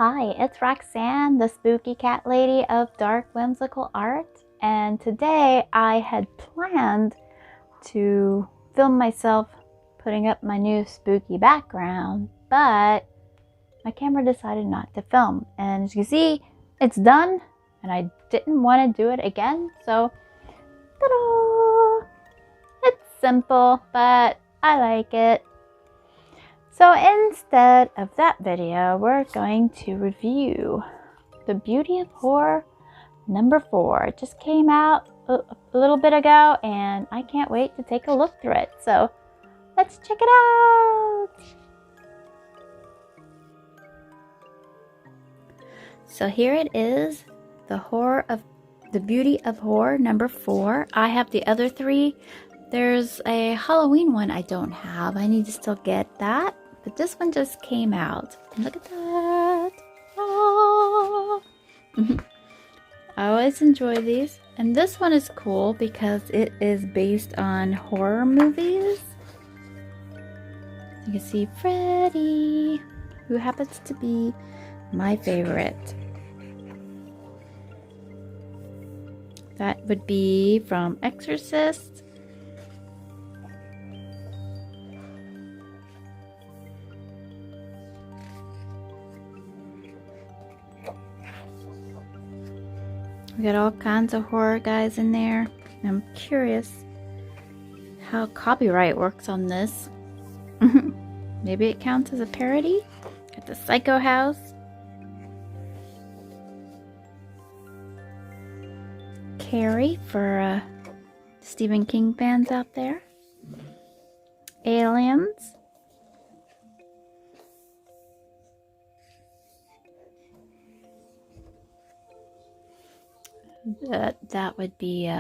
Hi, it's Roxanne, the spooky cat lady of Dark Whimsical Art, and today I had planned to film myself putting up my new spooky background, but my camera decided not to film, and as you see, it's done, and I didn't want to do it again, so ta-da! It's simple, but I like it. So instead of that video, we're going to review The Beauty of Horror number 4. It just came out a little bit ago and I can't wait to take a look through it. So let's check it out. So here it is, The Beauty of Horror number 4. I have the other 3. There's a Halloween one I don't have. I need to still get that. But this one just came out. Look at that. Oh. I always enjoy these. And this one is cool because it is based on horror movies. You can see Freddy, who happens to be my favorite. That would be from Exorcist. We got all kinds of horror guys in there. I'm curious how copyright works on this. Maybe it counts as a parody? Got the Psycho House. Carrie for Stephen King fans out there. Aliens. That would be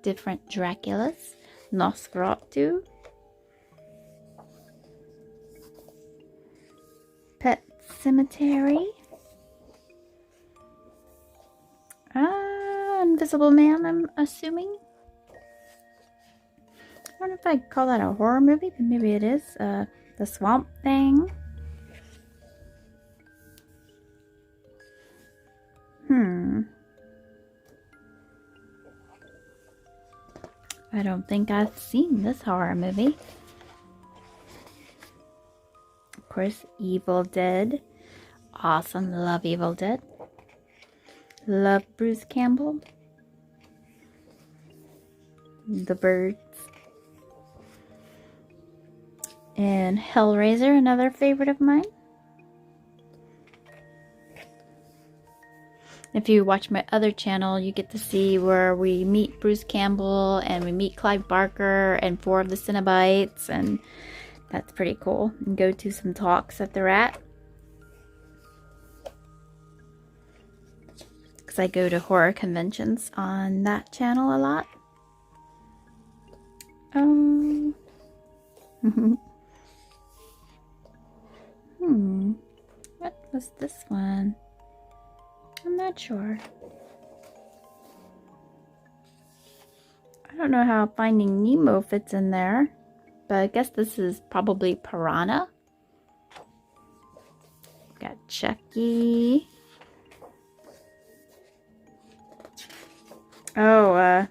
different Draculas. Nosferatu. Pet Cemetery. Invisible Man, I'm assuming. I don't know if I'd call that a horror movie, but maybe it is. The Swamp Thing. I don't think I've seen this horror movie. Of course, Evil Dead. Awesome, love Evil Dead. Love Bruce Campbell. The Birds. And Hellraiser, another favorite of mine. If you watch my other channel, you get to see where we meet Bruce Campbell and we meet Clive Barker and 4 of the Cenobites, and that's pretty cool. And go to some talks that they're at. Because I go to horror conventions on that channel a lot. What was this one? I'm not sure. I don't know how Finding Nemo fits in there, but I guess this is probably Piranha. Got Chucky. Oh,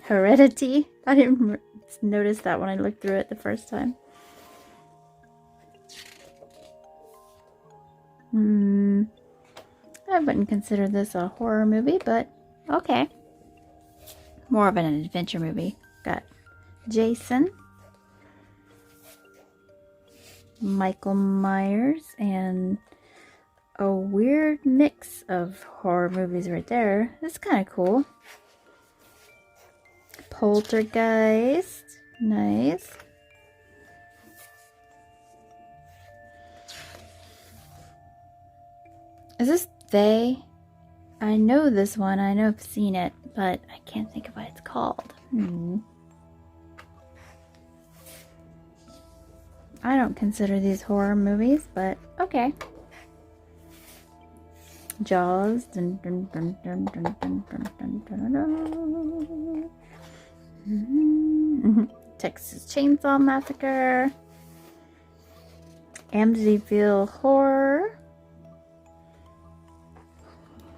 Heredity. I didn't notice that when I looked through it the first time. I wouldn't consider this a horror movie, but okay. More of an adventure movie. Got Jason, Michael Myers, and a weird mix of horror movies right there. That's kind of cool. Poltergeist. Nice. Is this They? I know this one. I know I've seen it, but I can't think of what it's called. I don't consider these horror movies, but okay. Jaws. Dun, dun, dun, dun, dun, dun, dun, dun, dun, dun. Texas Chainsaw Massacre. Amityville Horror.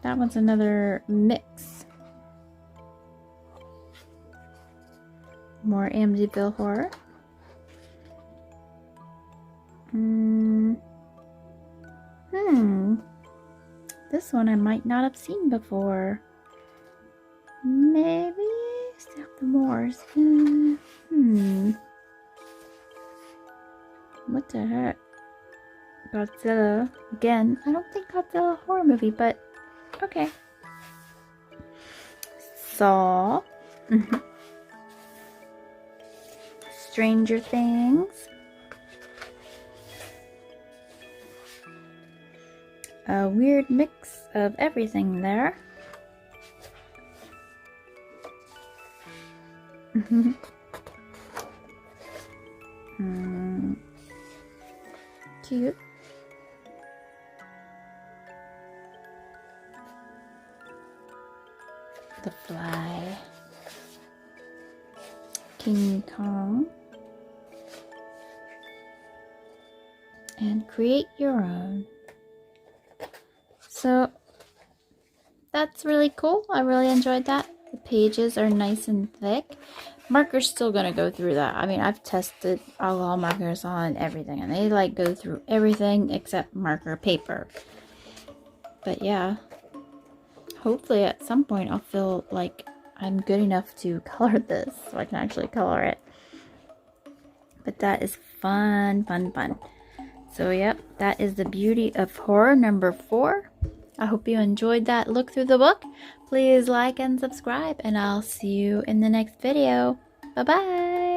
That one's another mix. More Amityville Horror. This one I might not have seen before. Maybe Stop the Moors. What the heck? Godzilla. Again, I don't think Godzilla a horror movie, but okay. Saw. Stranger Things. A weird mix of everything there. Cute. The Fly. King Kong. And Create Your Own. So that's really cool. I really enjoyed that. The pages are nice and thick. Marker's still gonna go through that. I mean, I've tested alcohol markers on everything, and they like go through everything except marker paper. But yeah, hopefully at some point I'll feel like I'm good enough to color this, so I can actually color it. But that is fun. So yep, that is The Beauty of Horror number 4. I hope you enjoyed that look through the book. Please like and subscribe, and I'll see you in the next video. Bye-bye!